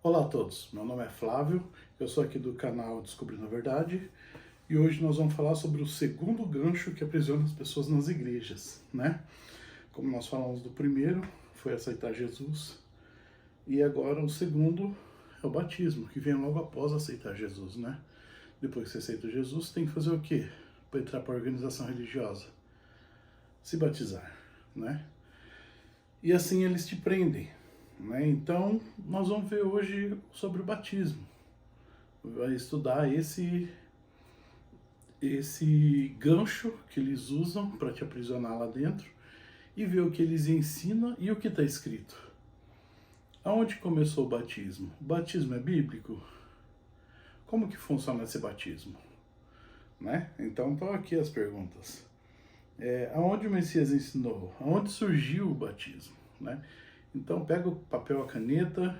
Olá a todos, meu nome é Flávio, eu sou aqui do canal Descobrindo a Verdade e hoje nós vamos falar sobre o segundo gancho que aprisiona as pessoas nas igrejas, né? Como nós falamos do primeiro, foi aceitar Jesus, e agora o segundo é o batismo, que vem logo após aceitar Jesus, né? Depois que você aceita Jesus, tem que fazer o quê? Para entrar para a organização religiosa? Se batizar, né? E assim eles te prendem, né? Então, nós vamos ver hoje sobre o batismo. Vai estudar esse gancho que eles usam para te aprisionar lá dentro e ver o que eles ensinam e o que está escrito. Aonde começou o batismo? O batismo é bíblico? Como que funciona esse batismo? Né? Então, estão aqui as perguntas. Aonde o Messias ensinou? Aonde surgiu o batismo? Né? Então, pega o papel, a caneta,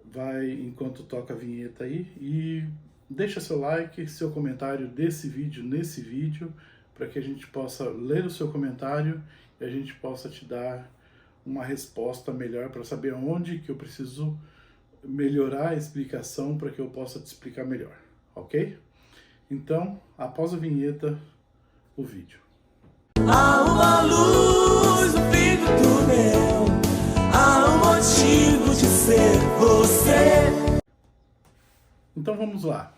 vai enquanto toca a vinheta aí e deixa seu like, seu comentário desse vídeo, nesse vídeo, para que a gente possa ler o seu comentário e a gente possa te dar uma resposta melhor para saber onde que eu preciso melhorar a explicação para que eu possa te explicar melhor, ok? Então, após a vinheta, o vídeo. Há uma luz no fim do túnel, há um motivo de ser você. Então vamos lá.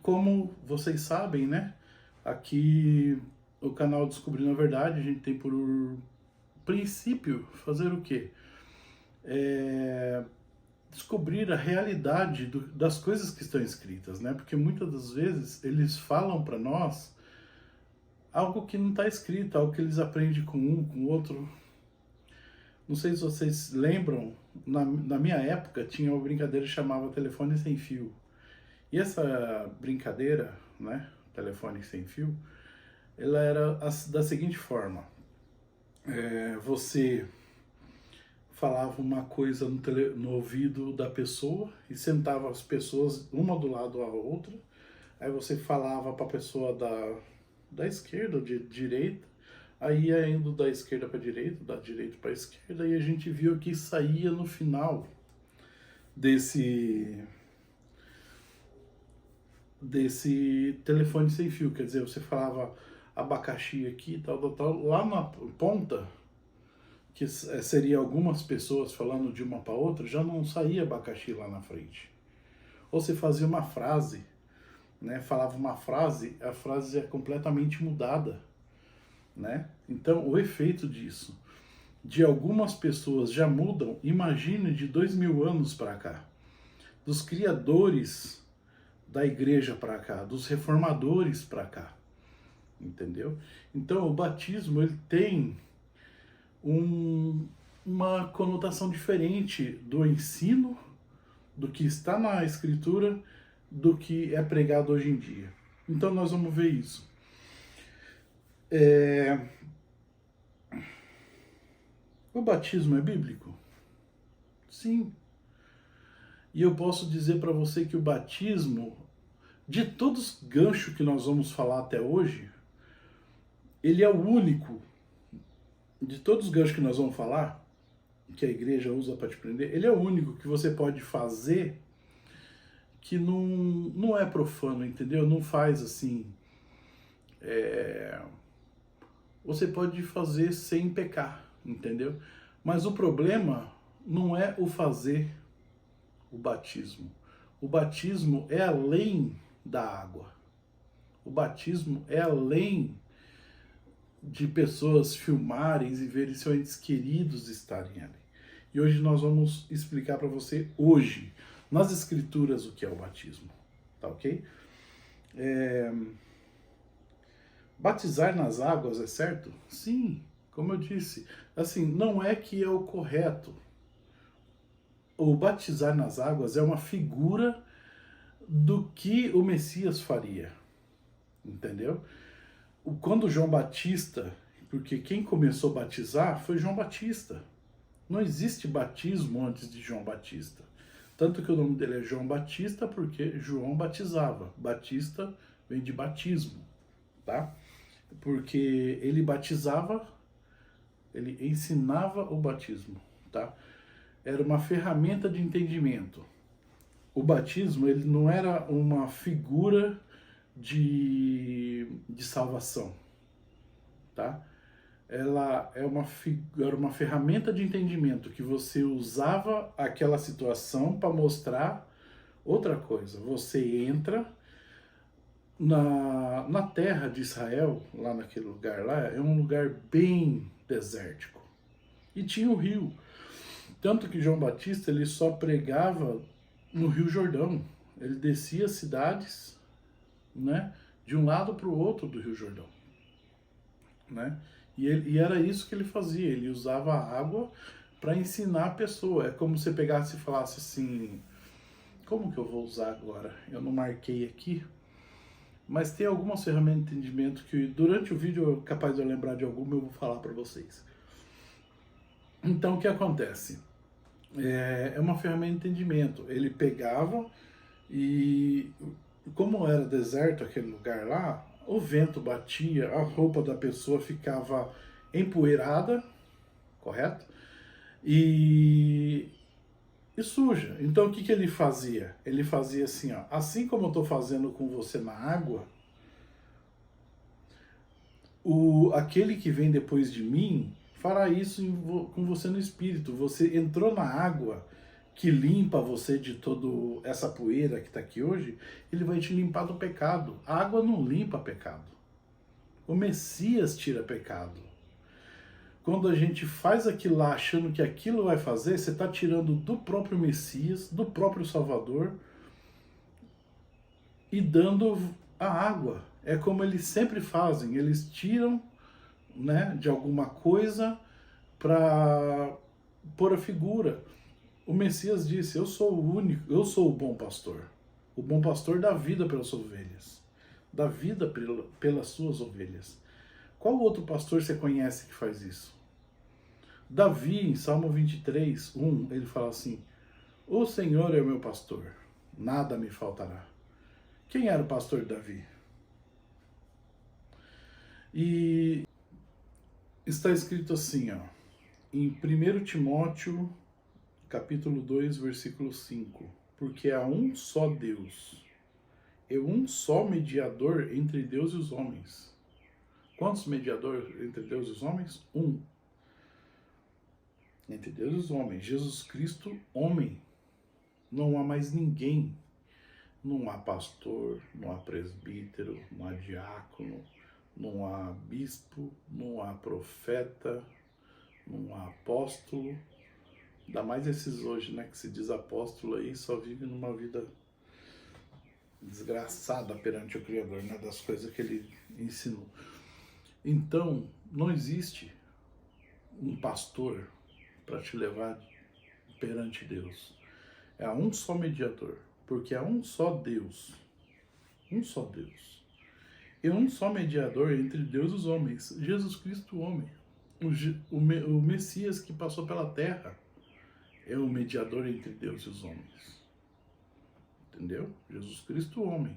Como vocês sabem, né? Aqui o canal Descobrindo a Verdade, a gente tem por princípio fazer o quê? Descobrir a realidade das coisas que estão escritas, né? Porque muitas das vezes eles falam para nós algo que não está escrito, algo que eles aprendem com um, com o outro. Não sei se vocês lembram, na minha época tinha uma brincadeira que chamava telefone sem fio. E essa brincadeira, né, telefone sem fio, ela era da seguinte forma. Você falava uma coisa no ouvido da pessoa e sentava as pessoas uma do lado da outra. Aí você falava para a pessoa da esquerda ou de direita, aí ia indo da esquerda para a direita, da direita para a esquerda, e a gente viu que saía no final desse telefone sem fio. Quer dizer, você falava abacaxi aqui, tal, lá na ponta, que seria algumas pessoas falando de uma para outra, já não saía abacaxi lá na frente. Ou você fazia uma frase, né, falava uma frase, a frase é completamente mudada, né? Então, o efeito disso, de algumas pessoas já mudam, imagine de 2000 anos para cá, dos criadores da igreja para cá, dos reformadores para cá, entendeu? Então, o batismo, ele tem uma conotação diferente do ensino, do que está na escritura, do que é pregado hoje em dia. Então nós vamos ver isso. O batismo é bíblico? Sim. E eu posso dizer para você que o batismo, de todos os ganchos que nós vamos falar até hoje, ele é o único, de todos os ganchos que nós vamos falar, que a igreja usa para te prender, ele é o único que você pode fazer que não é profano, entendeu? Não faz assim. Você pode fazer sem pecar, entendeu? Mas o problema não é o fazer o batismo. O batismo é além da água. O batismo é além de pessoas filmarem e verem seus entes queridos estarem ali. E hoje nós vamos explicar para você, hoje, nas escrituras, o que é o batismo. Tá ok? Batizar nas águas é certo? Sim, como eu disse. Assim, não é que é o correto. O batizar nas águas é uma figura do que o Messias faria. Entendeu? Quando João Batista, porque quem começou a batizar foi João Batista. Não existe batismo antes de João Batista. Tanto que o nome dele é João Batista porque João batizava. Batista vem de batismo, tá? Porque ele batizava, ele ensinava o batismo, tá? era uma ferramenta de entendimento. O batismo, ele não era uma figura de salvação, tá? Ela era uma ferramenta de entendimento que você usava aquela situação para mostrar outra coisa. Você entra na terra de Israel, lá naquele lugar lá, é um lugar bem desértico. E tinha o rio. Tanto que João Batista, ele só pregava no Rio Jordão. Ele descia as cidades, né, de um lado para o outro do Rio Jordão, né? E era isso que ele fazia. Ele usava a água para ensinar a pessoa. É como se você pegasse e falasse assim, como que eu vou usar agora? Eu não marquei aqui, mas tem algumas ferramentas de entendimento que durante o vídeo, capaz de eu lembrar de alguma, eu vou falar para vocês. Então, o que acontece? É uma ferramenta de entendimento. Ele pegava e, como era deserto aquele lugar lá, o vento batia, a roupa da pessoa ficava empoeirada, correto? E suja. Então, o que ele fazia? Ele fazia assim, ó, assim como eu estou fazendo com você na água, aquele que vem depois de mim fará isso com você no Espírito. Você entrou na água que limpa você de toda essa poeira que está aqui hoje, ele vai te limpar do pecado. A água não limpa pecado. O Messias tira pecado. Quando a gente faz aquilo lá achando que aquilo vai fazer, você está tirando do próprio Messias, do próprio Salvador, e dando a água. É como eles sempre fazem, eles tiram, né, de alguma coisa para pôr a figura. O Messias disse, eu sou o único, eu sou o bom pastor. O bom pastor dá vida pelas ovelhas. Dá vida pelas suas ovelhas. Qual outro pastor você conhece que faz isso? Davi, em Salmo 23, 1, ele fala assim, o Senhor é o meu pastor, nada me faltará. Quem era o pastor de Davi? E está escrito assim, ó, em 1 Timóteo, capítulo 2, versículo 5, porque há um só Deus, e um só mediador entre Deus e os homens. Quantos mediadores entre Deus e os homens? Um. Entre Deus e os homens. Jesus Cristo, homem. Não há mais ninguém. Não há pastor, não há presbítero, não há diácono, não há bispo, não há profeta, não há apóstolo. Ainda mais esses hoje, né, que se diz apóstolo aí, só vive numa vida desgraçada perante o Criador, né, das coisas que ele ensinou. Então, não existe um pastor para te levar perante Deus. É um só mediador, porque é um só Deus. Um só Deus. E um só mediador entre Deus e os homens. Jesus Cristo, homem. O Messias que passou pela terra é o mediador entre Deus e os homens. Entendeu? Jesus Cristo, homem.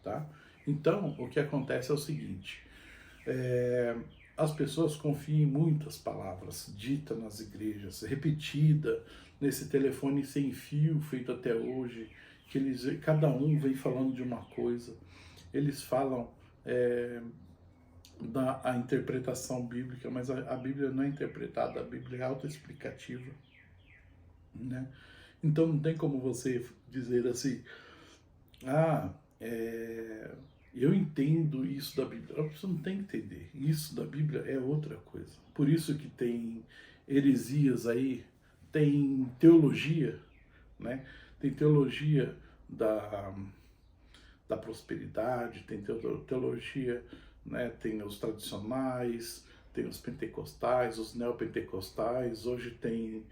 Tá? Então, o que acontece é o seguinte. As pessoas confiam em muitas palavras ditas nas igrejas, repetida nesse telefone sem fio feito até hoje, que cada um vem falando de uma coisa. Eles falam a interpretação bíblica, mas a Bíblia não é interpretada, a Bíblia é autoexplicativa, né? Então não tem como você dizer assim, eu entendo isso da Bíblia. Você não tem que entender. Isso da Bíblia é outra coisa. Por isso que tem heresias aí, tem teologia, né? Tem teologia da prosperidade, tem teologia, né? Tem os tradicionais, tem os pentecostais, os neopentecostais. Hoje tem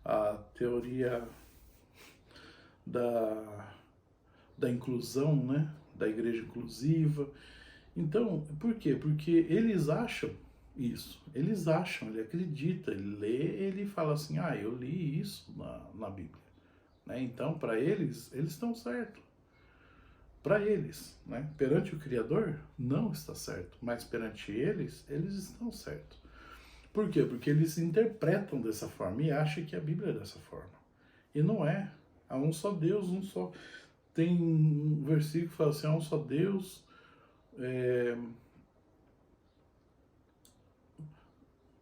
a teoria da inclusão, né? Da igreja inclusiva. Então, por quê? Porque eles acham isso. Eles acham, ele acredita, ele lê, ele fala assim, eu li isso na Bíblia. Né? Então, para eles estão certos. Para eles, né? Perante o Criador, não está certo. Mas perante eles estão certos. Por quê? Porque eles interpretam dessa forma e acham que a Bíblia é dessa forma. E não é. Há um só Deus, um só... Tem um versículo que fala assim, há um só Deus,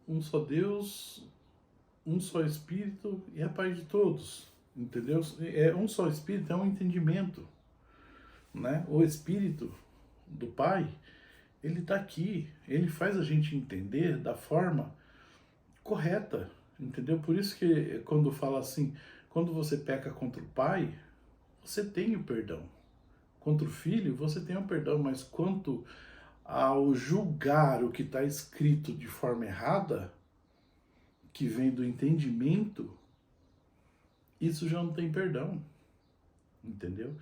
um só Deus, um só Espírito e a paz de todos, entendeu? É um só Espírito, é um entendimento, né? O Espírito do Pai, ele está aqui, ele faz a gente entender da forma correta, entendeu? Por isso que quando fala assim, quando você peca contra o Pai, você tem o perdão. Contra o Filho, você tem o perdão, mas quanto ao julgar o que está escrito de forma errada, que vem do entendimento, isso já não tem perdão, entendeu?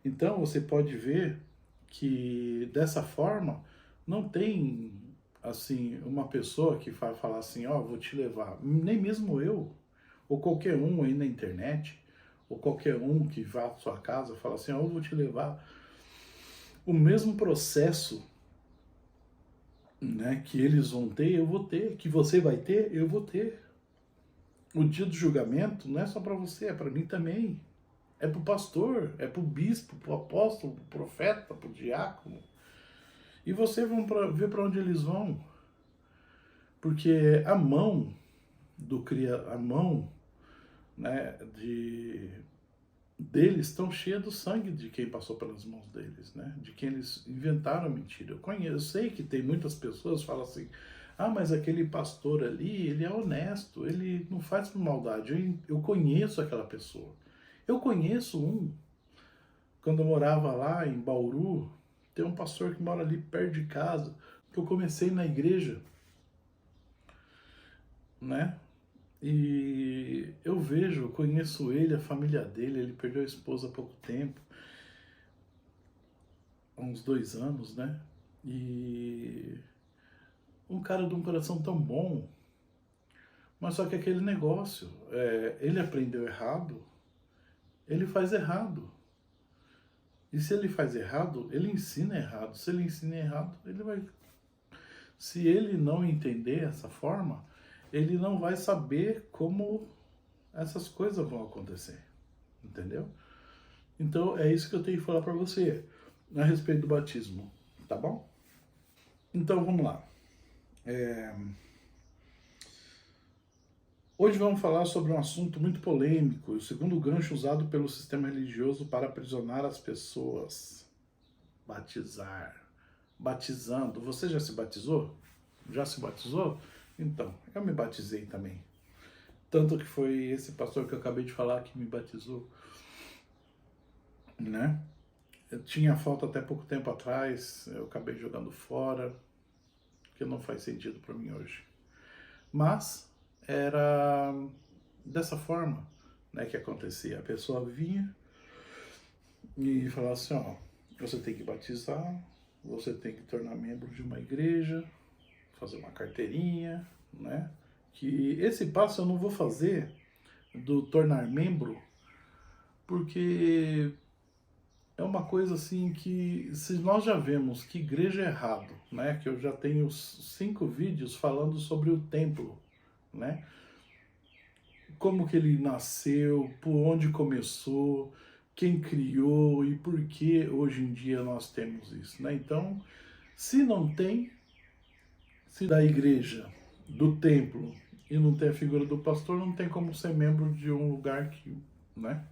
Então você pode ver que dessa forma não tem assim uma pessoa que vai falar assim, ó, vou te levar, nem mesmo eu, ou qualquer um aí na internet, ou qualquer um que vá à sua casa fala assim, ó, eu vou te levar. O mesmo processo, né, que eles vão ter, eu vou ter, que você vai ter, eu vou ter. O dia do julgamento não é só para você, é para mim também. É para o pastor, é para o bispo, para o apóstolo, para o profeta, para o diácono. E vocês vão ver para onde eles vão. Porque a mão a mão, né, deles estão cheia do sangue de quem passou pelas mãos deles, né? De quem eles inventaram a mentira. Eu sei que tem muitas pessoas que falam assim, ah, mas aquele pastor ali, ele é honesto, ele não faz por maldade. Eu conheço aquela pessoa. Eu conheço um. Quando eu morava lá em Bauru, tem um pastor que mora ali perto de casa, que eu comecei na igreja, né? E eu conheço ele, a família dele, ele perdeu a esposa há pouco tempo, há uns 2 anos, né? E um cara de um coração tão bom, mas só que aquele negócio, ele aprendeu errado, ele faz errado. E se ele faz errado, ele ensina errado. Se ele ensina errado, ele vai... Se ele não entender essa forma, ele não vai saber como essas coisas vão acontecer, entendeu? Então é isso que eu tenho que falar para você a respeito do batismo, tá bom? Então vamos lá. Hoje vamos falar sobre um assunto muito polêmico, o segundo gancho usado pelo sistema religioso para aprisionar as pessoas. Batizar. Batizando. Você já se batizou? Já se batizou? Então, eu me batizei também. Tanto que foi esse pastor que eu acabei de falar que me batizou, né? Eu tinha foto até pouco tempo atrás, eu acabei jogando fora, que não faz sentido para mim hoje. Mas era dessa forma, né, que acontecia. A pessoa vinha e falava assim, ó, você tem que batizar, você tem que tornar membro de uma igreja, fazer uma carteirinha, né? Que esse passo eu não vou fazer do tornar membro, porque é uma coisa assim que, se nós já vemos que igreja é errado, né? Que eu já tenho 5 vídeos falando sobre o templo, né? Como que ele nasceu, por onde começou, quem criou e por que hoje em dia nós temos isso, né? Então, se não tem, se da igreja, do templo, e não tem a figura do pastor, não tem como ser membro de um lugar que, né?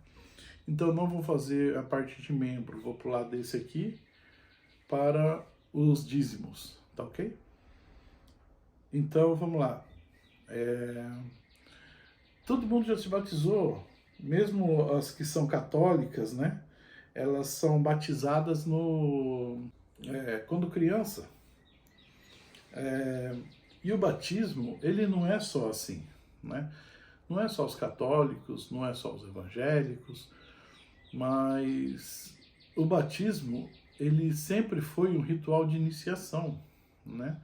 Então não vou fazer a parte de membro, vou pular desse aqui para os dízimos, tá ok? Então vamos lá. Todo mundo já se batizou, mesmo as que são católicas, né? Elas são batizadas quando criança. E o batismo, ele não é só assim, né? Não é só os católicos, não é só os evangélicos, mas o batismo, ele sempre foi um ritual de iniciação, né?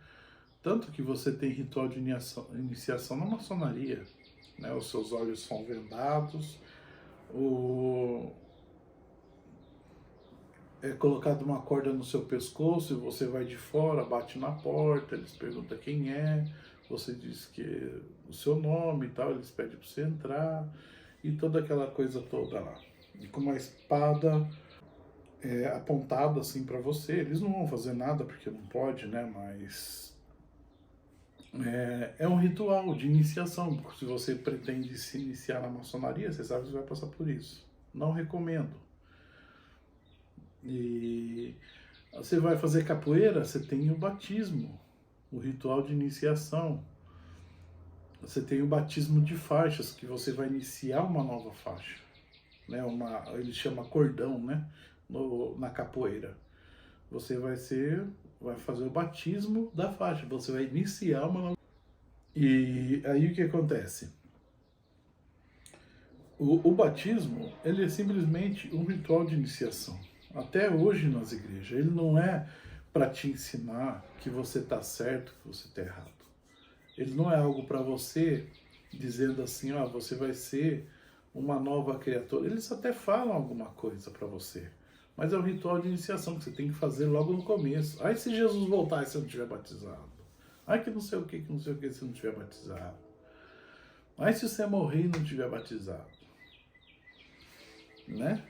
Tanto que você tem ritual de iniciação na maçonaria, né? Os seus olhos são vendados, é colocado uma corda no seu pescoço e você vai de fora, bate na porta, eles perguntam quem é, você diz que o seu nome e tal, eles pedem para você entrar e toda aquela coisa toda lá. E com uma espada apontada assim para você, eles não vão fazer nada porque não pode, né? Mas é um ritual de iniciação. Se você pretende se iniciar na maçonaria, você sabe que você vai passar por isso. Não recomendo. E você vai fazer capoeira, você tem o batismo, o ritual de iniciação. Você tem o batismo de faixas, que você vai iniciar uma nova faixa, né? Ele chama cordão, né? Na capoeira. Você vai fazer o batismo da faixa, você vai iniciar uma nova. E aí o que acontece? O batismo, ele é simplesmente um ritual de iniciação. Até hoje nas igrejas, ele não é para te ensinar que você está certo, que você está errado. Ele não é algo para você dizendo assim, ó, você vai ser uma nova criatura. Eles até falam alguma coisa para você, mas é um ritual de iniciação que você tem que fazer logo no começo. Aí se Jesus voltar e você não tiver batizado. Aí que não sei o que se não tiver batizado. Aí se você morrer e não tiver batizado. Né?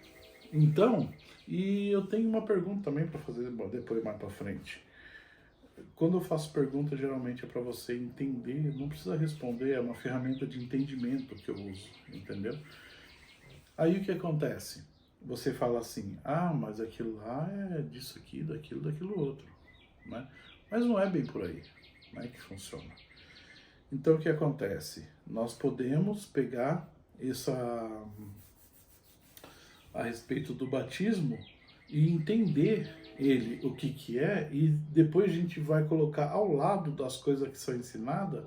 Então, e eu tenho uma pergunta também para fazer depois mais para frente. Quando eu faço pergunta, geralmente é para você entender, não precisa responder, é uma ferramenta de entendimento que eu uso, entendeu? Aí o que acontece? Você fala assim, ah, mas aquilo lá é disso aqui, daquilo outro, né? Mas não é bem por aí, né, que funciona. Então o que acontece? Nós podemos pegar a respeito do batismo e entender ele, o que é, e depois a gente vai colocar ao lado das coisas que são ensinadas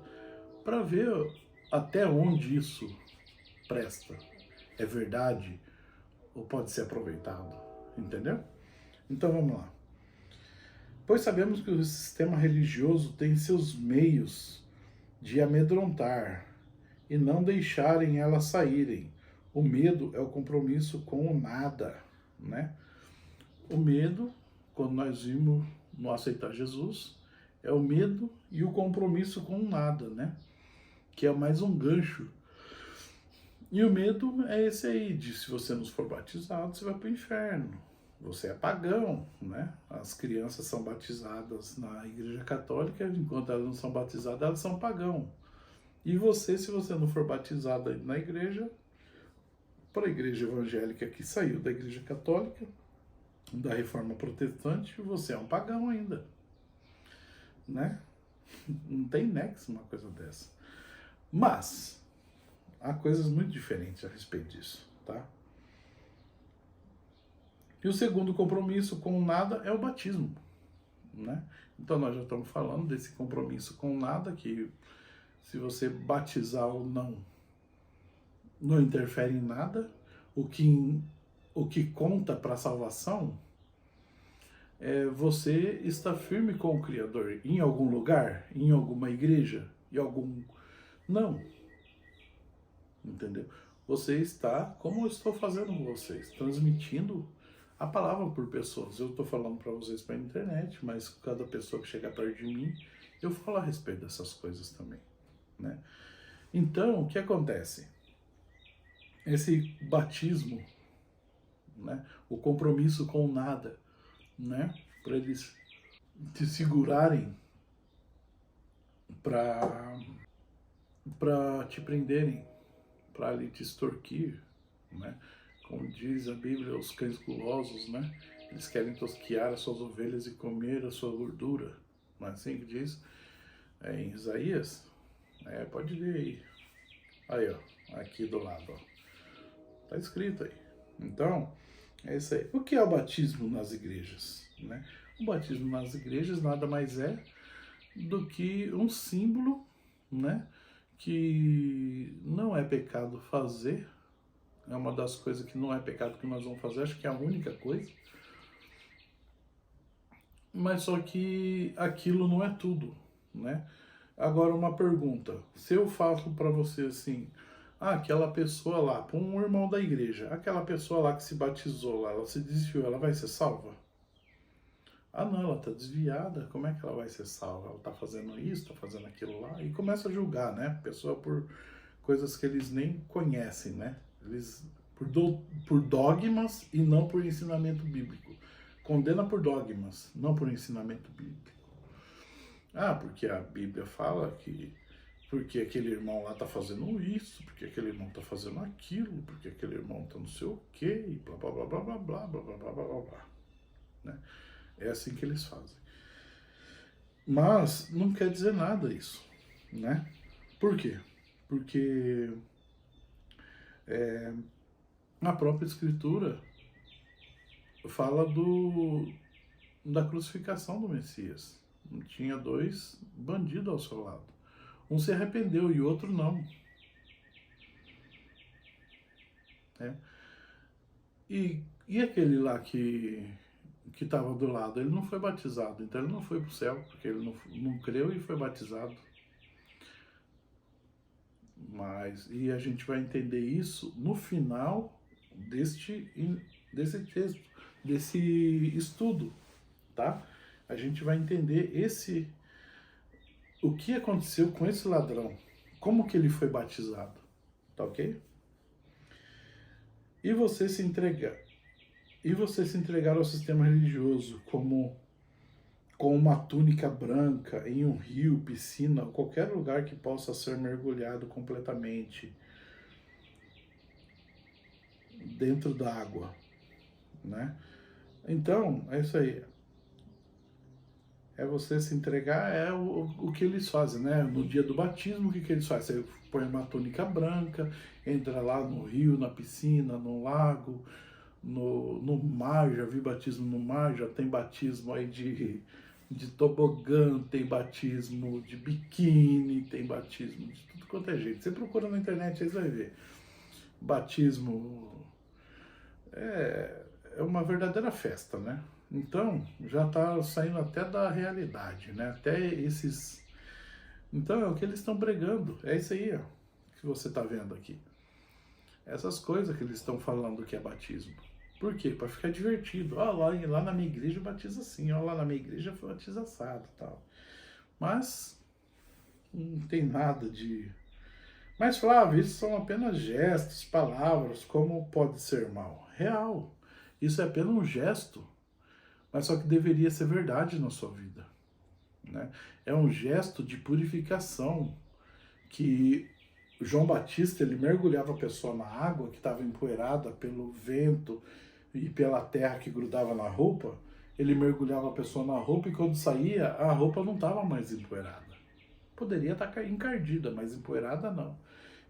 para ver até onde isso presta, é verdade ou pode ser aproveitado, entendeu? Então vamos lá. Pois sabemos que o sistema religioso tem seus meios de amedrontar e não deixarem elas saírem. O medo é o compromisso com o nada, né? O medo, quando nós vimos no aceitar Jesus, é o medo e o compromisso com o nada, né? Que é mais um gancho. E o medo é esse aí, de se você não for batizado, você vai para o inferno. Você é pagão, né? As crianças são batizadas na Igreja Católica, enquanto elas não são batizadas, elas são pagão. E você, se você não for batizado na igreja, para a igreja evangélica que saiu da Igreja Católica, da Reforma Protestante, você é um pagão ainda, né? Não tem nexo uma coisa dessa. Mas há coisas muito diferentes a respeito disso, tá? E o segundo compromisso com nada é o batismo, né? Então nós já estamos falando desse compromisso com nada, que se você batizar ou não interfere em nada. O que conta para a salvação é você estar firme com o Criador em algum lugar, em alguma igreja, Não. Entendeu? Você está, como eu estou fazendo com vocês, transmitindo a palavra por pessoas. Eu estou falando para vocês pela internet, mas cada pessoa que chega perto de mim, eu falo a respeito dessas coisas também, né? Então, o que acontece? Esse batismo, né, o compromisso com nada, né, para eles te segurarem, para te prenderem, para lhe te extorquir, né, como diz a Bíblia, os cães gulosos, né, eles querem tosquiar as suas ovelhas e comer a sua gordura, não é assim que diz em Isaías? Pode ler aí, ó, aqui do lado, ó. Está escrito aí. Então, é isso aí. O que é o batismo nas igrejas, né? O batismo nas igrejas nada mais é do que um símbolo, né? Que não é pecado fazer. É uma das coisas que não é pecado que nós vamos fazer. Acho que é a única coisa. Mas só que aquilo não é tudo, né? Agora uma pergunta. Se eu falo para você assim... aquela pessoa lá, para um irmão da igreja, aquela pessoa lá que se batizou lá, ela se desviou, ela vai ser salva? Ah, não, ela está desviada, como é que ela vai ser salva? Ela está fazendo isso, está fazendo aquilo lá, e começa a julgar, né? A pessoa por coisas que eles nem conhecem, né? Eles, por dogmas e não por ensinamento bíblico. Condena por dogmas, não por ensinamento bíblico. Ah, porque a Bíblia fala que porque aquele irmão lá está fazendo isso, porque aquele irmão está fazendo aquilo, porque aquele irmão está não sei o quê, e blá blá blá blá blá blá blá blá blá blá blá blá, né? É assim que eles fazem. Mas não quer dizer nada isso, né? Por quê? Porque a própria Escritura fala da crucificação do Messias. Tinha dois bandidos ao seu lado. Um se arrependeu e o outro não. Né? E aquele lá que estava do lado, ele não foi batizado, então ele não foi para o céu, porque ele não creu e foi batizado. E a gente vai entender isso no final desse texto, desse estudo, tá? A gente vai entender o que aconteceu com esse ladrão, como que ele foi batizado, tá ok? E você se entregar ao sistema religioso com uma túnica branca em um rio, piscina, qualquer lugar que possa ser mergulhado completamente dentro da água, né? Então, é isso aí. É você se entregar, é o que eles fazem, né? No dia do batismo, o que eles fazem? Você põe uma túnica branca, entra lá no rio, na piscina, no lago, no mar, já vi batismo no mar, já tem batismo aí de tobogã, tem batismo de biquíni, tem batismo de tudo quanto é jeito. Você procura na internet, aí você vai ver. Batismo é uma verdadeira festa, né? Então, já está saindo até da realidade, né? Até esses... Então, é o que eles estão pregando. É isso aí, ó, que você está vendo aqui. Essas coisas que eles estão falando que é batismo. Por quê? Para ficar divertido. Ó, lá na minha igreja batiza assim, ó, lá na minha igreja foi batiza assado e tal. Mas não tem nada de... Mas, Flávio, isso são apenas gestos, palavras, como pode ser mal? Real. Isso é apenas um gesto, mas só que deveria ser verdade na sua vida, né? É um gesto de purificação que João Batista, ele mergulhava a pessoa na água que estava empoeirada pelo vento e pela terra que grudava na roupa. Ele mergulhava a pessoa na roupa e quando saía, a roupa não estava mais empoeirada. Poderia estar encardida, mas empoeirada não.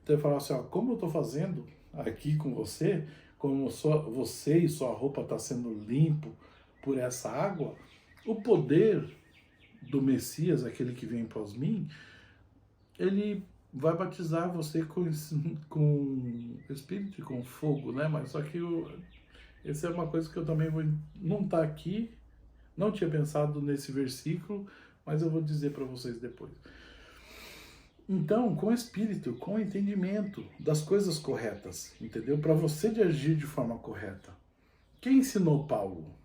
Então ele falava assim, ó, como eu estou fazendo aqui com você, como você e sua roupa está sendo limpo por essa água, o poder do Messias, aquele que vem após mim, ele vai batizar você com Espírito e com fogo, né? Mas só que essa é uma coisa que eu também não está aqui, não tinha pensado nesse versículo, mas eu vou dizer para vocês depois. Então, com espírito, com entendimento das coisas corretas, entendeu? Para você de agir de forma correta. Quem ensinou Paulo?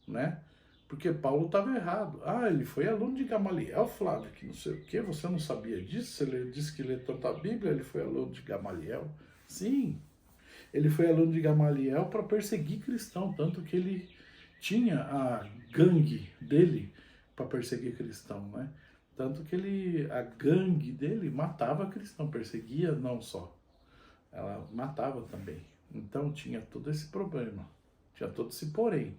Né? Porque Paulo estava errado. Ah, ele foi aluno de Gamaliel, Flávio, que não sei o quê, você não sabia disso? Ele disse que lê tanta Bíblia, ele foi aluno de Gamaliel. Sim, ele foi aluno de Gamaliel para perseguir cristão, tanto que ele tinha a gangue dele para perseguir cristão, né? Tanto que a gangue dele matava cristão, perseguia não só, ela matava também. Então tinha todo esse problema, tinha todo esse porém,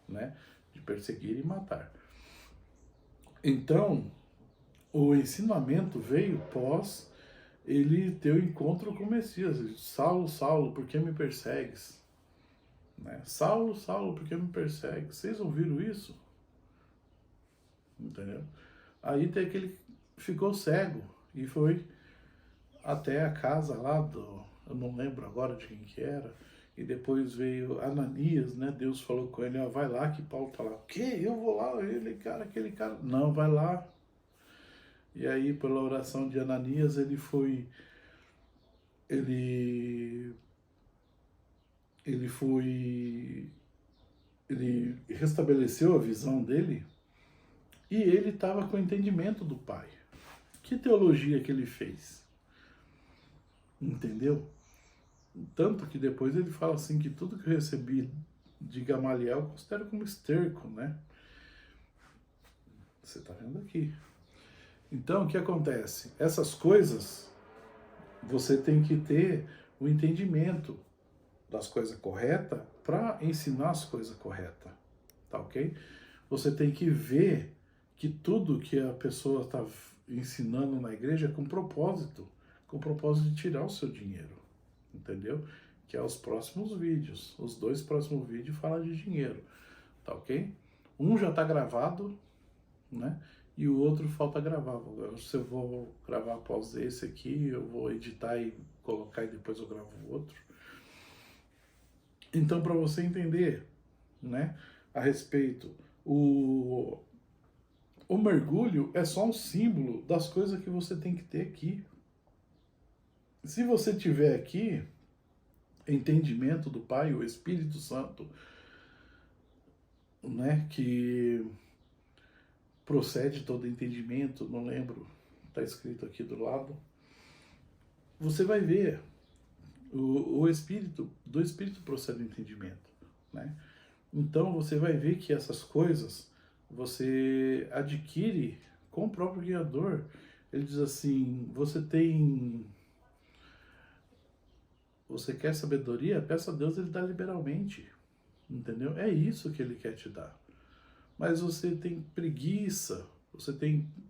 né? De perseguir e matar. Então, o ensinamento veio pós ele ter o encontro com o Messias. Saulo, Saulo, por que me persegues? Né? Saulo, Saulo, por que me persegues? Vocês ouviram isso? Entendeu? Aí tem aquele que ficou cego e foi até a casa lá eu não lembro agora de quem que era, e depois veio Ananias, né? Deus falou com ele, ó, vai lá que Paulo tá lá. O quê? Eu vou lá, aquele cara. Não, vai lá. E aí, pela oração de Ananias, ele foi ele restabeleceu a visão dele e ele estava com o entendimento do Pai. Que teologia que ele fez? Entendeu? Tanto que depois ele fala assim que tudo que eu recebi de Gamaliel eu considero como esterco, né? Você está vendo aqui. Então, o que acontece? Essas coisas, você tem que ter o entendimento das coisas corretas para ensinar as coisas corretas, tá ok? Você tem que ver que tudo que a pessoa está ensinando na igreja é com propósito de tirar o seu dinheiro, entendeu? Que é os próximos vídeos. Os 2 próximos vídeos falam de dinheiro, tá ok? Um já está gravado, né? E o outro falta gravar. Se eu vou gravar após esse aqui, eu vou editar e colocar e depois eu gravo o outro. Então, para você entender, né, a respeito, o mergulho é só um símbolo das coisas que você tem que ter aqui. Se você tiver aqui entendimento do Pai, o Espírito Santo, né, que procede todo entendimento, não lembro, está escrito aqui do lado, você vai ver o Espírito, do Espírito procede o entendimento, né? Então você vai ver que essas coisas você adquire com o próprio Criador. Ele diz assim, você quer sabedoria? Peça a Deus, Ele dá liberalmente, entendeu? É isso que Ele quer te dar. Mas você tem preguiça,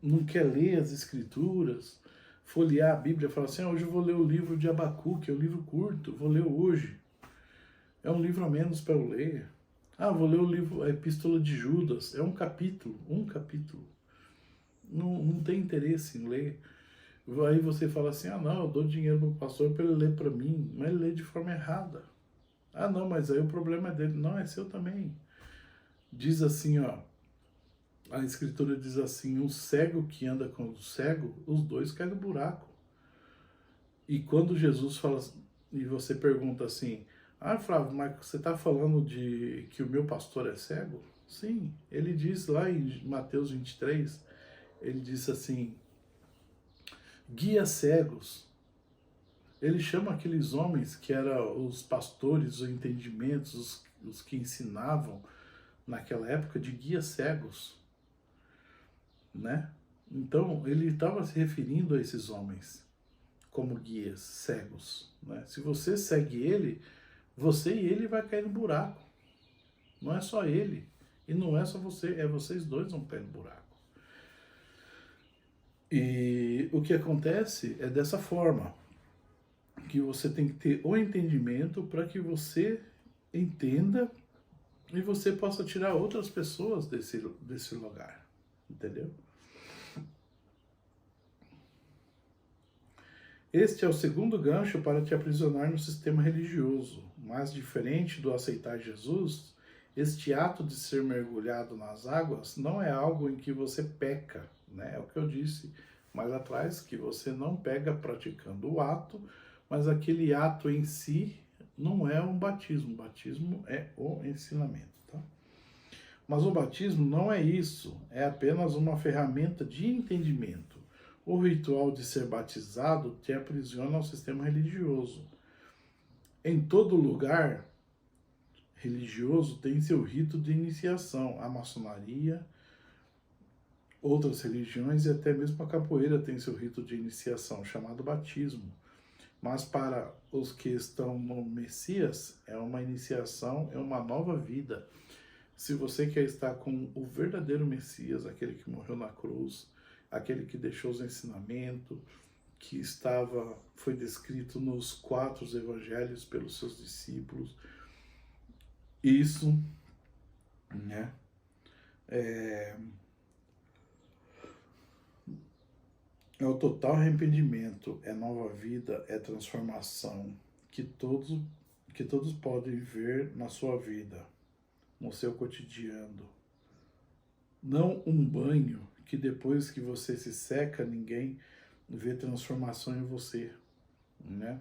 não quer ler as escrituras, folhear a Bíblia, falar assim, hoje eu vou ler o livro de Abacuque, é um livro curto, vou ler hoje. É um livro a menos para eu ler. Vou ler o livro, a Epístola de Judas, é um capítulo. Não tem interesse em ler. Aí você fala assim, não, eu dou dinheiro pro pastor para ele ler para mim, mas ele lê de forma errada. Não, mas aí o problema é dele. Não, é seu também. Diz assim, a escritura diz assim, um cego que anda com o cego, os dois caem no buraco. E quando Jesus fala, e você pergunta assim, Flávio, mas você está falando de que o meu pastor é cego? Sim, ele diz lá em Mateus 23, ele diz assim, guia cegos. Ele chama aqueles homens que eram os pastores, os entendimentos, os que ensinavam naquela época de guias cegos, né? Então, ele estava se referindo a esses homens como guias cegos, né? Se você segue ele, você e ele vai cair no buraco. Não é só ele. E não é só você, é vocês dois vão cair no buraco. E o que acontece é dessa forma, que você tem que ter o entendimento para que você entenda e você possa tirar outras pessoas desse lugar, entendeu? Este é o segundo gancho para te aprisionar no sistema religioso, mas diferente do aceitar Jesus, este ato de ser mergulhado nas águas não é algo em que você peca, né? É o que eu disse mais atrás, que você não pega praticando o ato, mas aquele ato em si não é um batismo. O batismo é o ensinamento, tá? Mas o batismo não é isso, é apenas uma ferramenta de entendimento. O ritual de ser batizado te aprisiona ao sistema religioso. Em todo lugar religioso tem seu rito de iniciação. A maçonaria, outras religiões e até mesmo a capoeira tem seu rito de iniciação, chamado batismo. Mas para os que estão no Messias, é uma iniciação, é uma nova vida. Se você quer estar com o verdadeiro Messias, aquele que morreu na cruz, aquele que deixou os ensinamentos, que foi descrito nos 4 evangelhos pelos seus discípulos, isso, né, é o total arrependimento, é nova vida, é transformação que todos podem ver na sua vida, no seu cotidiano. Não um banho que depois que você se seca, ninguém vê transformação em você, né?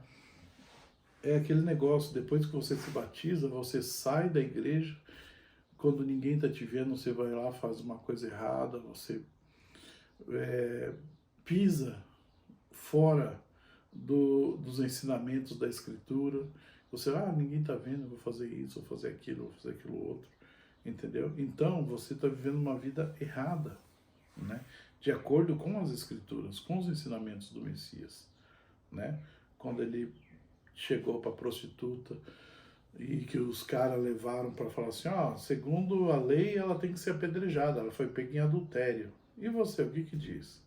É aquele negócio, depois que você se batiza, você sai da igreja, quando ninguém está te vendo, você vai lá, faz uma coisa errada, você pisa fora dos ensinamentos da Escritura. Você, ninguém está vendo, eu vou fazer isso, vou fazer aquilo outro, entendeu? Então, você está vivendo uma vida errada, né? De acordo com as Escrituras, com os ensinamentos do Messias, né? Quando ele chegou para a prostituta e que os caras levaram para falar assim, segundo a lei, ela tem que ser apedrejada, ela foi pega em adultério. E você, o que diz?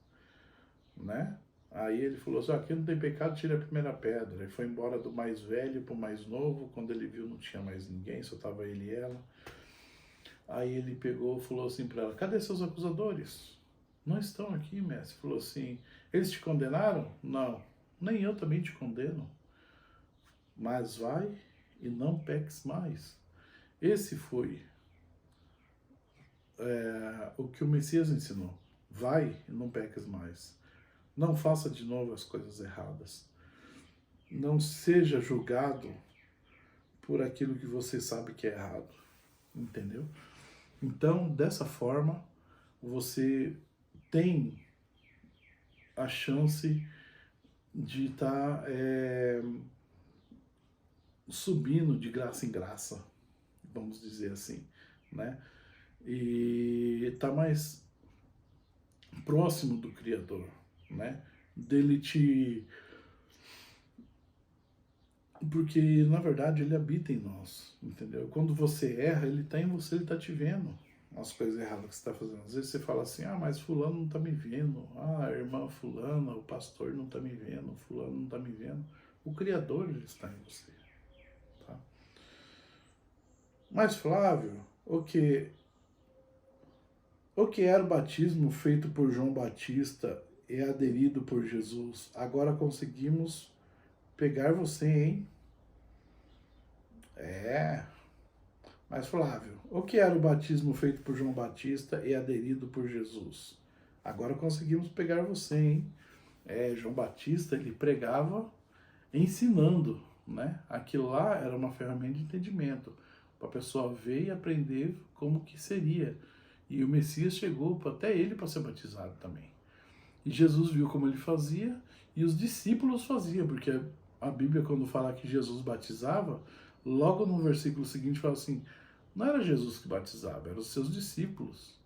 Né? Aí ele falou assim, aqui não tem pecado, tira a primeira pedra. Ele foi embora do mais velho para o mais novo, quando ele viu não tinha mais ninguém, só estava ele e ela. Aí ele pegou e falou assim para ela, cadê seus acusadores? Não estão aqui, mestre. Falou assim, eles te condenaram? Não, nem eu também te condeno. Mas vai e não peques mais. Esse foi o que o Messias ensinou. Vai e não peques mais. Não faça de novo as coisas erradas. Não seja julgado por aquilo que você sabe que é errado. Entendeu? Então, dessa forma, você tem a chance de estar subindo de graça em graça, vamos dizer assim, né? E tá mais próximo do Criador, né? Dele te... Porque, na verdade, ele habita em nós, entendeu? Quando você erra, ele tá em você, ele tá te vendo as coisas erradas que você está fazendo. Às vezes você fala assim, mas fulano não tá me vendo, a irmã fulana, o pastor não tá me vendo, fulano não tá me vendo. O Criador, ele está em você. Tá? Mas, Flávio, o que era o batismo feito por João Batista e aderido por Jesus? Agora conseguimos pegar você, hein? Mas, Flávio, o que era o batismo feito por João Batista e aderido por Jesus? Agora conseguimos pegar você, hein? João Batista, ele pregava ensinando, né? Aquilo lá era uma ferramenta de entendimento, para a pessoa ver e aprender como que seria. E o Messias chegou até ele para ser batizado também. E Jesus viu como ele fazia e os discípulos faziam, porque a Bíblia, quando fala que Jesus batizava, logo no versículo seguinte fala assim, não era Jesus que batizava, eram os seus discípulos,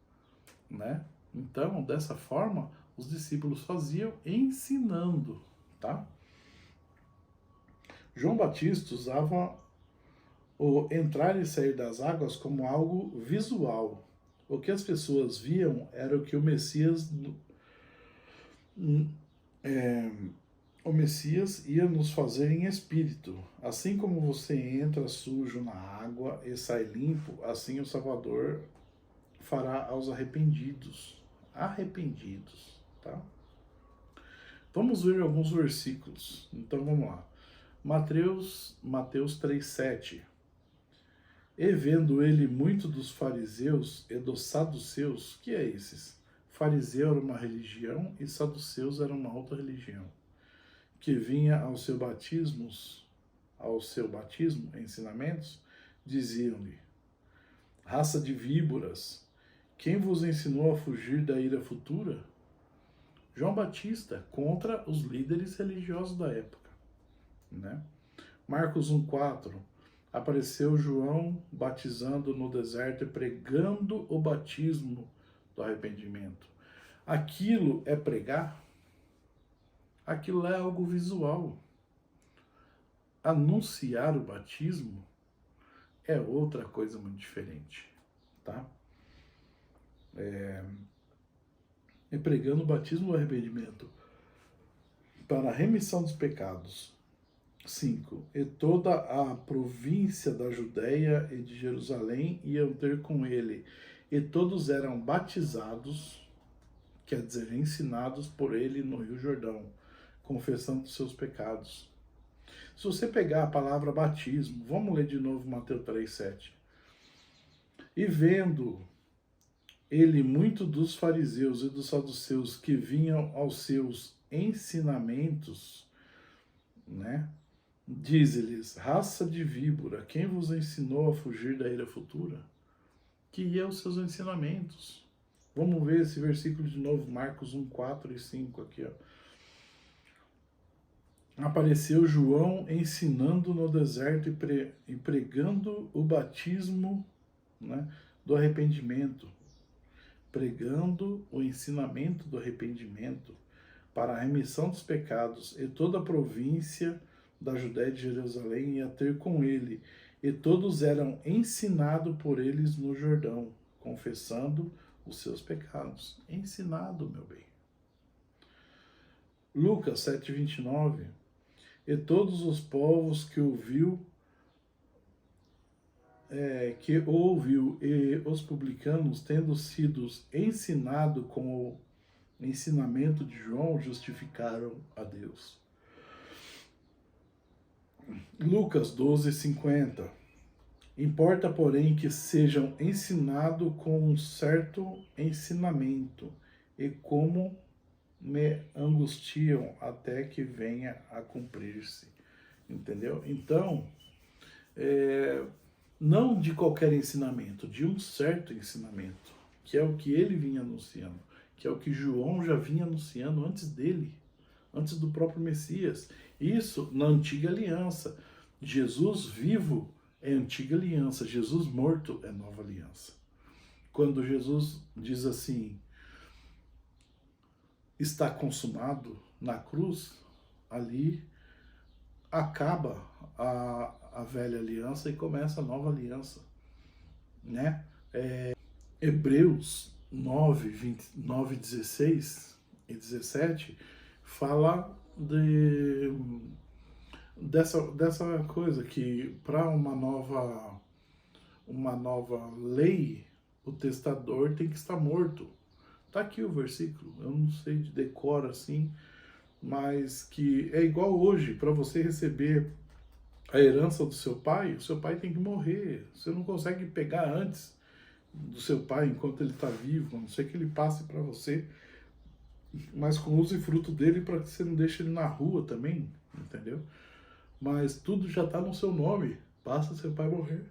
né? Então, dessa forma, os discípulos faziam ensinando, tá? João Batista usava o entrar e sair das águas como algo visual. O que as pessoas viam era o que o Messias ia nos fazer em espírito. Assim como você entra sujo na água e sai limpo, assim o Salvador fará aos arrependidos. Arrependidos, tá? Vamos ver alguns versículos. Então vamos lá. Mateus 3,7. E vendo ele muito dos fariseus e dos saduceus, que é esses? Fariseu era uma religião e saduceus era uma outra religião, que vinha ao seu batismo, ensinamentos, diziam-lhe, raça de víboras, quem vos ensinou a fugir da ira futura? João Batista, contra os líderes religiosos da época, né? Marcos 1,4, apareceu João batizando no deserto e pregando o batismo do arrependimento. Aquilo é pregar? Aquilo é algo visual. Anunciar o batismo é outra coisa muito diferente, tá? E pregando o batismo do arrependimento para a remissão dos pecados. 5. E toda a província da Judéia e de Jerusalém iam ter com ele, e todos eram batizados, quer dizer, ensinados por ele no Rio Jordão, confessando seus pecados. Se você pegar a palavra batismo, vamos ler de novo Mateus 3,7. E vendo ele muito dos fariseus e dos saduceus que vinham aos seus ensinamentos, né? Diz-lhes, raça de víbora, quem vos ensinou a fugir da ira futura? que ia os seus ensinamentos. Vamos ver esse versículo de novo, Marcos 1, 4 e 5 aqui, ó. Apareceu João ensinando no deserto e pregando o batismo, né, do arrependimento, pregando o ensinamento do arrependimento para a remissão dos pecados, e toda a província da Judéia e de Jerusalém ia ter com ele, e todos eram ensinados por eles no Jordão, confessando os seus pecados. Ensinado, meu bem. Lucas 7:29. E todos os povos que ouviu, e os publicanos, tendo sido ensinados com o ensinamento de João, justificaram a Deus. Lucas 12:50. Importa, porém, que sejam ensinados com um certo ensinamento, e como me angustiam até que venha a cumprir-se. Entendeu? Então, não de qualquer ensinamento, de um certo ensinamento, que é o que ele vinha anunciando, que é o que João já vinha anunciando antes dele, antes do próprio Messias. Isso na antiga aliança. Jesus vivo é antiga aliança, Jesus morto é nova aliança. Quando Jesus diz assim, está consumado na cruz, ali acaba a velha aliança e começa a nova aliança, né? Hebreus 9, 16 e 17 fala dessa coisa que para uma nova lei o testador tem que estar morto. Tá aqui o versículo, eu não sei de decor assim, mas que é igual hoje, para você receber a herança do seu pai, o seu pai tem que morrer. Você não consegue pegar antes do seu pai enquanto ele está vivo, a não ser que ele passe para você, mas com uso e fruto dele para que você não deixe ele na rua também, entendeu? Mas tudo já está no seu nome, basta seu pai morrer.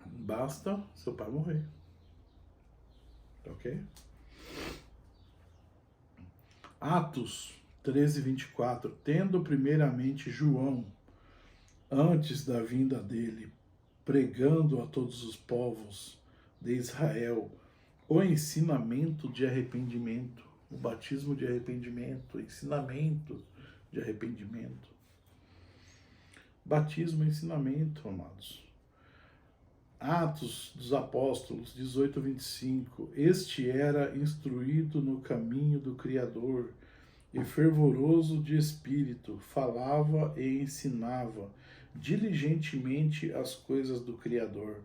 Basta seu pai morrer. Ok? Atos 13:24. Tendo primeiramente João, antes da vinda dele, pregando a todos os povos de Israel o ensinamento de arrependimento, o batismo de arrependimento, o ensinamento de arrependimento. Batismo e ensinamento, amados. Atos dos Apóstolos 18:25. Este era instruído no caminho do Criador e fervoroso de espírito, falava e ensinava diligentemente as coisas do Criador,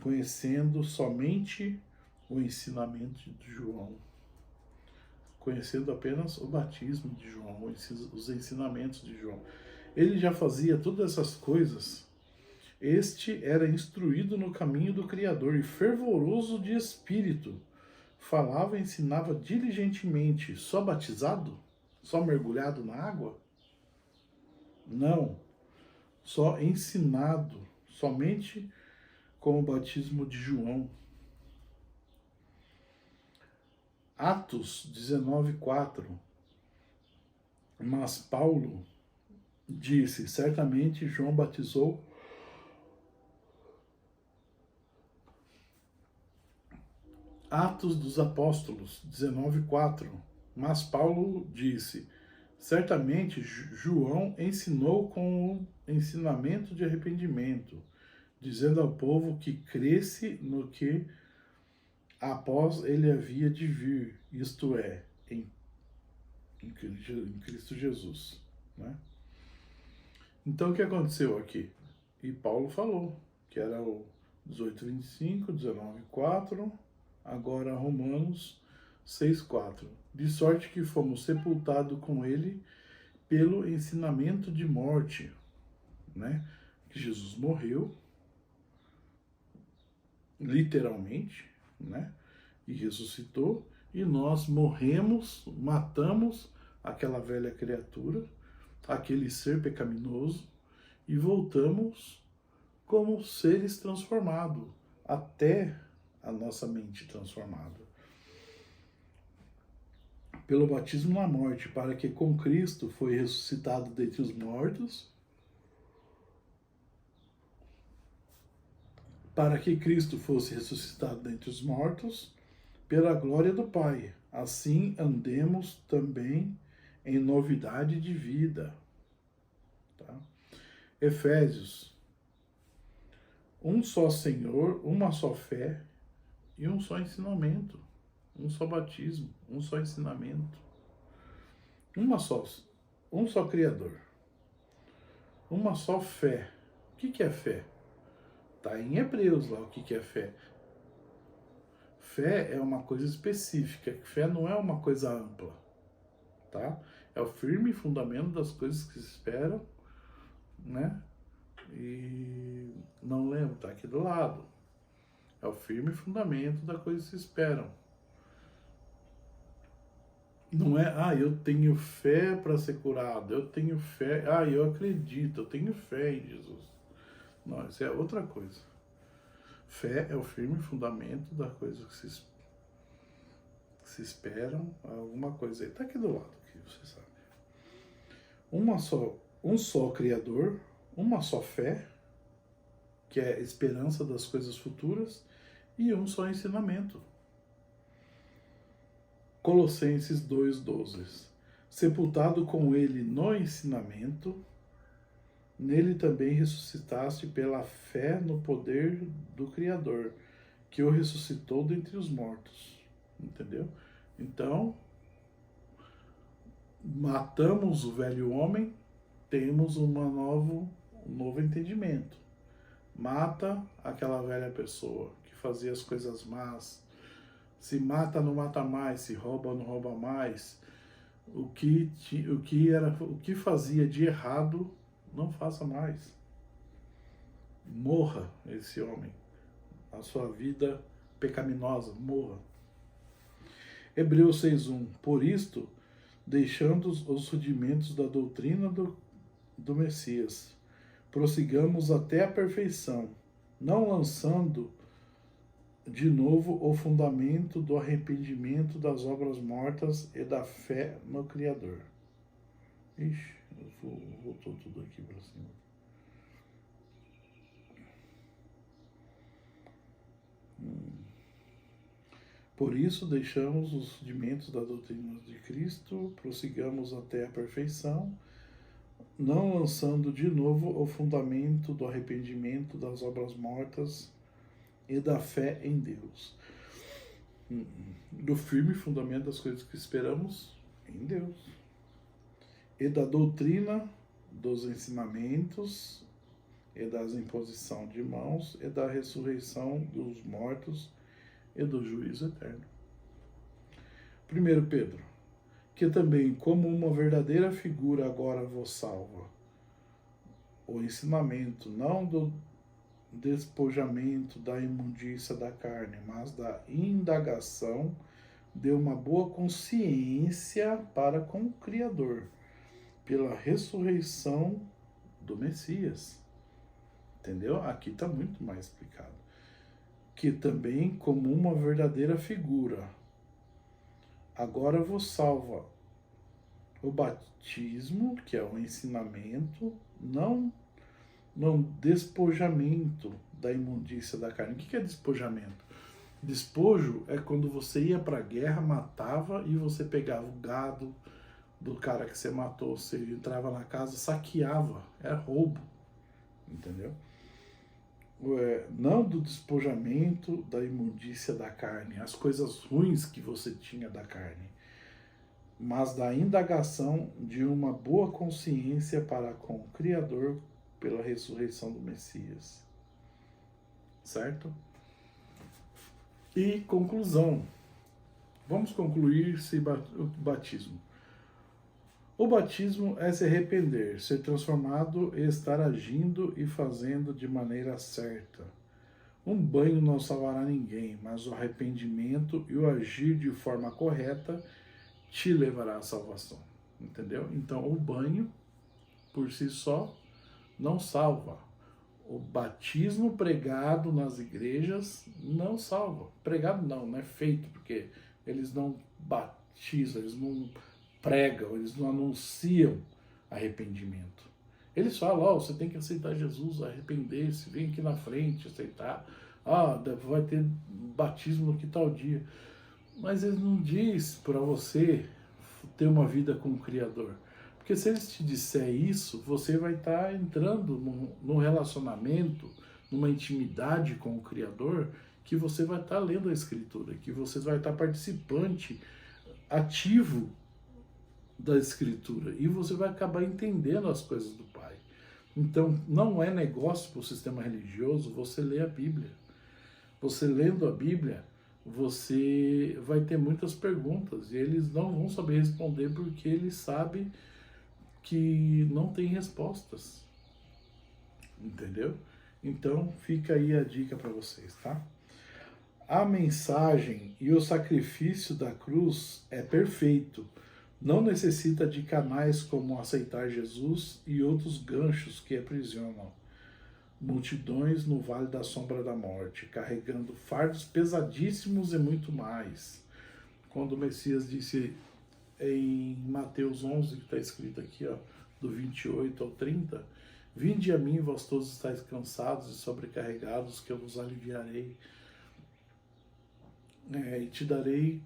conhecendo somente o ensinamento de João. Conhecendo apenas o batismo de João, os ensinamentos de João. Ele já fazia todas essas coisas. Este era instruído no caminho do Criador e fervoroso de espírito. Falava e ensinava diligentemente. Só batizado? Só mergulhado na água? Não. Só ensinado. Somente com o batismo de João. Atos 19:4. Mas Paulo disse, certamente João batizou Atos dos Apóstolos 19:4. Mas Paulo disse, certamente João ensinou com o ensinamento de arrependimento, dizendo ao povo que cresce no que após ele havia de vir, isto é, em Cristo Jesus, né? Então o que aconteceu aqui? E Paulo falou, que era o 18:25, 19:4, agora Romanos 6:4. De sorte que fomos sepultados com ele pelo ensinamento de morte, né? Que Jesus morreu, literalmente, né? E ressuscitou, e nós morremos, matamos aquela velha criatura, aquele ser pecaminoso, e voltamos como seres transformados, até a nossa mente transformada. Pelo batismo na morte, para que com Cristo foi ressuscitado dentre os mortos, para que Cristo fosse ressuscitado dentre os mortos, pela glória do Pai. Assim andemos também em novidade de vida. Tá? Efésios. Um só Senhor, uma só fé e um só ensinamento. Um só batismo, um só ensinamento. Um só Criador. Uma só fé. O que é fé? Está em Hebreus lá o que é fé. Fé é uma coisa específica. Fé não é uma coisa ampla. Tá? É o firme fundamento das coisas que se esperam, né? E não lembro, está aqui do lado. É o firme fundamento das coisas que se esperam. Não é, eu tenho fé para ser curado, eu tenho fé, eu acredito, eu tenho fé em Jesus. Não, isso é outra coisa. Fé é o firme fundamento das coisas que se esperam, alguma coisa aí. Está aqui do lado, que você sabe. Um só Criador, uma só fé, que é a esperança das coisas futuras, e um só ensinamento. Colossenses 2,12. Sepultado com ele no ensinamento, nele também ressuscitaste pela fé no poder do Criador, que o ressuscitou dentre os mortos. Entendeu? Então, matamos o velho homem, temos um novo entendimento. Mata aquela velha pessoa que fazia as coisas más. Se mata, não mata mais. Se rouba, não rouba mais. O que fazia de errado, não faça mais. Morra esse homem. A sua vida pecaminosa, morra. Hebreus 6,1. Por isto, deixando os rudimentos da doutrina do Messias, prossigamos até a perfeição, não lançando de novo o fundamento do arrependimento das obras mortas e da fé no Criador. Ixi, voltou tudo aqui para cima. Por isso, deixamos os rudimentos da doutrina de Cristo, prossigamos até a perfeição, não lançando de novo o fundamento do arrependimento das obras mortas e da fé em Deus. Do firme fundamento das coisas que esperamos em Deus. E da doutrina dos ensinamentos e das imposição de mãos e da ressurreição dos mortos e do juízo eterno. 1 Pedro, que também, como uma verdadeira figura, agora vos salva. O ensinamento, não do despojamento da imundícia da carne, mas da indagação de uma boa consciência para com o Criador, pela ressurreição do Messias. Entendeu? Aqui está muito mais explicado. Que também, como uma verdadeira figura, agora vos salva o batismo, que é o ensinamento, não despojamento da imundícia da carne. O que é despojamento? Despojo é quando você ia para a guerra, matava e você pegava o gado do cara que você matou, você entrava na casa, saqueava, era roubo, entendeu? Não do despojamento da imundícia da carne, as coisas ruins que você tinha da carne, mas da indagação de uma boa consciência para com o Criador pela ressurreição do Messias. Certo? E conclusão. Vamos concluir o batismo. O batismo é se arrepender, ser transformado e estar agindo e fazendo de maneira certa. Um banho não salvará ninguém, mas o arrependimento e o agir de forma correta te levará à salvação. Entendeu? Então, o banho, por si só, não salva. O batismo pregado nas igrejas não salva. Pregado não é feito, porque eles não batizam, eles não pregam, eles não anunciam arrependimento. Eles falam, ó, você tem que aceitar Jesus, arrepender-se, vem aqui na frente, aceitar. Vai ter batismo no que tal dia. Mas eles não diz para você ter uma vida com o Criador. Porque se eles te disser isso, você vai estar entrando num relacionamento, numa intimidade com o Criador, que você vai estar lendo a Escritura, que você vai estar participante ativo da Escritura, e você vai acabar entendendo as coisas do Pai. Então, não é negócio para o sistema religioso você ler a Bíblia. Você lendo a Bíblia, você vai ter muitas perguntas, e eles não vão saber responder porque eles sabem que não tem respostas, entendeu? Então fica aí a dica para vocês, tá? A mensagem e o sacrifício da cruz é perfeito, não necessita de canais como aceitar Jesus e outros ganchos que aprisionam multidões no vale da sombra da morte, carregando fardos pesadíssimos e muito mais. Quando o Messias disse em Mateus 11, que está escrito aqui, ó, do 28 ao 30, vinde a mim, vós todos estáis cansados e sobrecarregados, que eu vos aliviarei, e te darei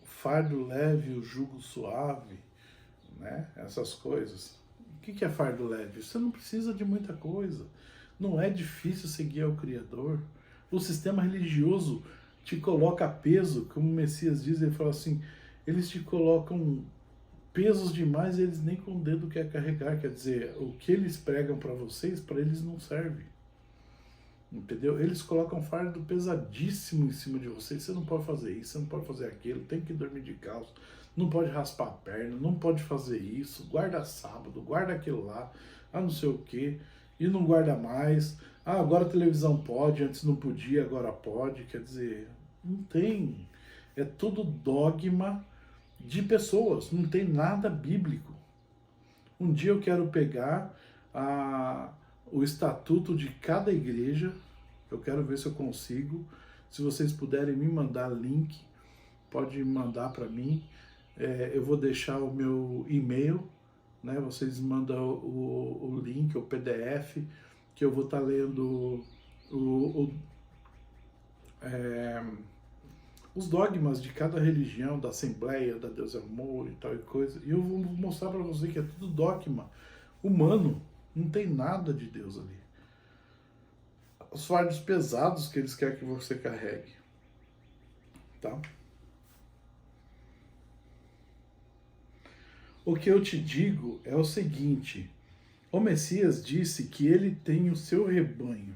fardo leve, o jugo suave, né? Essas coisas. O que é fardo leve? Você não precisa de muita coisa, não é difícil seguir ao Criador. O sistema religioso te coloca peso, como o Messias diz, ele fala assim, eles te colocam pesos demais e eles nem com o dedo quer carregar, quer dizer, o que eles pregam para vocês, para eles não serve. Entendeu? Eles colocam fardo pesadíssimo em cima de vocês, você não pode fazer isso, você não pode fazer aquilo, tem que dormir de calça, não pode raspar a perna, não pode fazer isso, guarda sábado, guarda aquilo lá, não sei o que, e não guarda mais, agora a televisão pode, antes não podia, agora pode, quer dizer, não tem, é tudo dogma de pessoas, não tem nada bíblico. Um dia eu quero pegar o estatuto de cada igreja, eu quero ver se eu consigo, se vocês puderem me mandar link, pode mandar para mim, eu vou deixar o meu e-mail, né? Vocês mandam o link, o PDF, que eu vou estar lendo os dogmas de cada religião, da Assembleia, da Deus é Amor e tal e coisa, e eu vou mostrar para você que é tudo dogma humano, não tem nada de Deus ali. Os fardos pesados que eles querem que você carregue, tá? O que eu te digo é o seguinte, o Messias disse que ele tem o seu rebanho.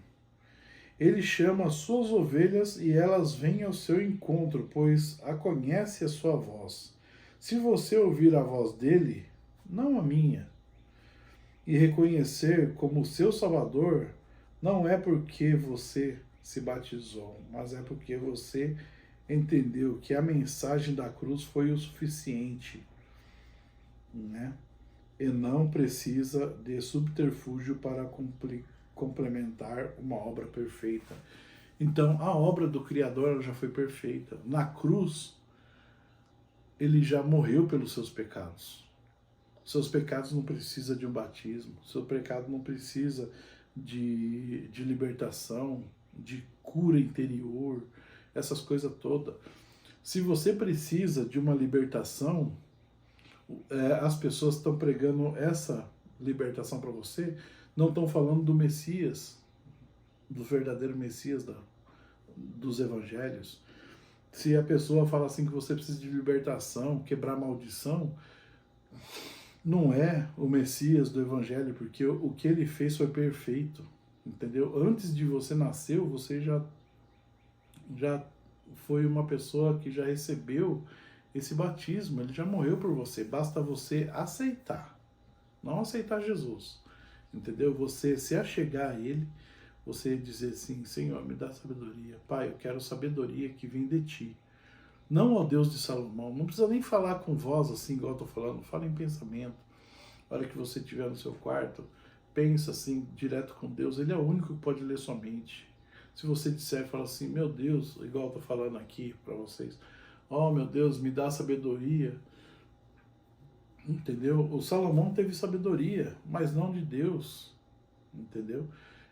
Ele chama as suas ovelhas e elas vêm ao seu encontro, pois a conhece a sua voz. Se você ouvir a voz dele, não a minha, e reconhecer como seu Salvador, não é porque você se batizou, mas é porque você entendeu que a mensagem da cruz foi o suficiente, né? E não precisa de subterfúgio para complementar uma obra perfeita. Então, a obra do Criador já foi perfeita. Na cruz, ele já morreu pelos seus pecados. Seus pecados não precisam de um batismo. Seu pecado não precisa de libertação, de cura interior, essas coisas todas. Se você precisa de uma libertação, as pessoas estão pregando essa libertação para você, não estão falando do Messias, do verdadeiro Messias dos evangelhos. Se a pessoa fala assim que você precisa de libertação, quebrar maldição, não é o Messias do evangelho, porque o que ele fez foi perfeito, entendeu? Antes de você nascer, você já foi uma pessoa que já recebeu esse batismo, ele já morreu por você, basta você aceitar, não aceitar Jesus, entendeu? Você se achegar a ele, você dizer assim, Senhor, me dá sabedoria, Pai, eu quero sabedoria que vem de ti, não ao Deus de Salomão, não precisa nem falar com voz assim, igual eu estou falando, fala em pensamento, a hora que você estiver no seu quarto, pensa assim, direto com Deus, ele é o único que pode ler sua mente. Se você disser, fala assim, meu Deus, igual eu tô falando aqui para vocês, oh meu Deus, me dá sabedoria, entendeu? O Salomão teve sabedoria, mas não de Deus, entendeu?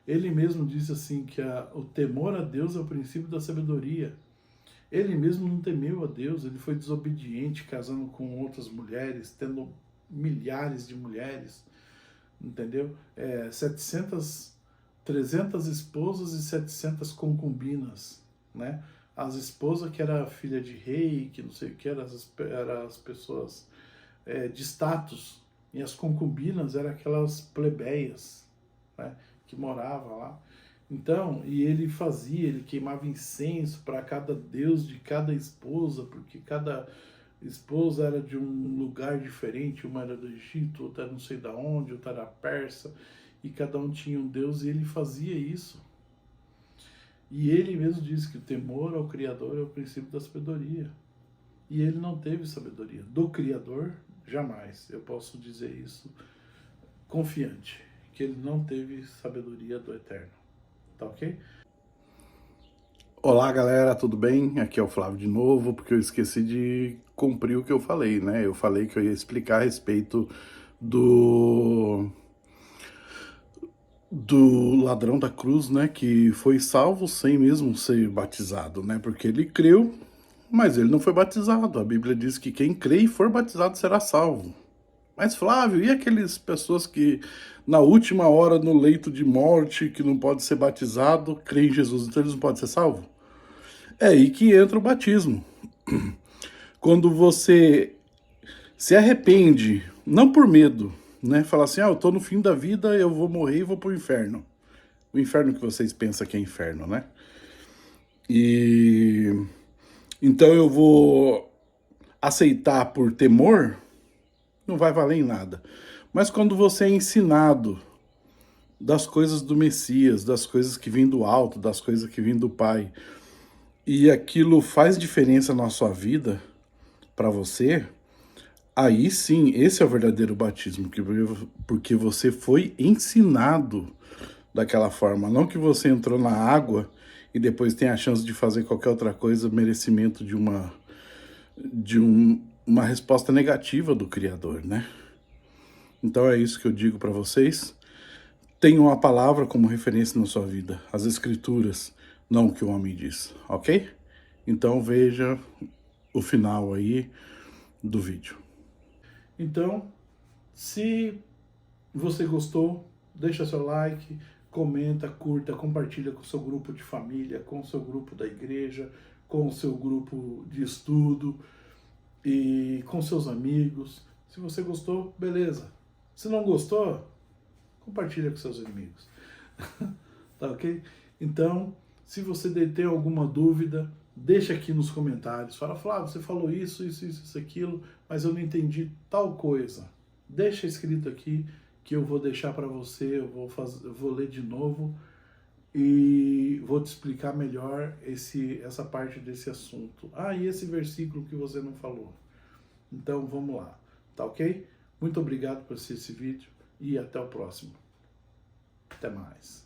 Ele mesmo disse assim que o temor a Deus é o princípio da sabedoria. Ele mesmo não temeu a Deus, ele foi desobediente, casando com outras mulheres, tendo milhares de mulheres, entendeu? 300 esposas e 700 concubinas, né? As esposas que era filha de rei, que não sei o que, eram as pessoas de status, e as concubinas eram aquelas plebeias, né, que moravam lá. Então, e ele queimava incenso para cada deus de cada esposa, porque cada esposa era de um lugar diferente, uma era do Egito, outra não sei da onde, outra era persa, e cada um tinha um deus, e ele fazia isso. E ele mesmo disse que o temor ao Criador é o princípio da sabedoria. E ele não teve sabedoria. Do Criador, jamais. Eu posso dizer isso confiante, que ele não teve sabedoria do Eterno. Tá ok? Olá galera, tudo bem? Aqui é o Flávio de novo, porque eu esqueci de cumprir o que eu falei, né? Eu falei que eu ia explicar a respeito do ladrão da cruz, né? Que foi salvo sem mesmo ser batizado, né? Porque ele creu, mas ele não foi batizado. A Bíblia diz que quem crê e for batizado será salvo. Mas Flávio, e aquelas pessoas que na última hora no leito de morte, que não pode ser batizado, crê em Jesus, então eles não podem ser salvos? É aí que entra o batismo. Quando você se arrepende, não por medo, né? Fala assim, eu tô no fim da vida, eu vou morrer e vou pro inferno. O inferno que vocês pensam que é inferno, né? E então eu vou aceitar por temor, não vai valer em nada. Mas quando você é ensinado das coisas do Messias, das coisas que vêm do alto, das coisas que vêm do Pai, e aquilo faz diferença na sua vida, para você, aí sim, esse é o verdadeiro batismo, porque você foi ensinado daquela forma, não que você entrou na água e depois tem a chance de fazer qualquer outra coisa, merecimento de uma resposta negativa do Criador, né? Então é isso que eu digo para vocês. Tenham a palavra como referência na sua vida, as Escrituras, não o que o homem diz, ok? Então veja o final aí do vídeo. Então, se você gostou, deixa seu like, comenta, curta, compartilha com o seu grupo de família, com o seu grupo da igreja, com o seu grupo de estudo e com seus amigos. Se você gostou, beleza. Se não gostou, compartilha com seus inimigos. Tá ok? Então, se você tem alguma dúvida, deixa aqui nos comentários. Fala, Flávio, você falou isso, aquilo, mas eu não entendi tal coisa. Deixa escrito aqui que eu vou deixar para você, eu vou ler de novo e vou te explicar melhor essa parte desse assunto. E esse versículo que você não falou. Então, vamos lá. Tá ok? Muito obrigado por assistir esse vídeo e até o próximo. Até mais.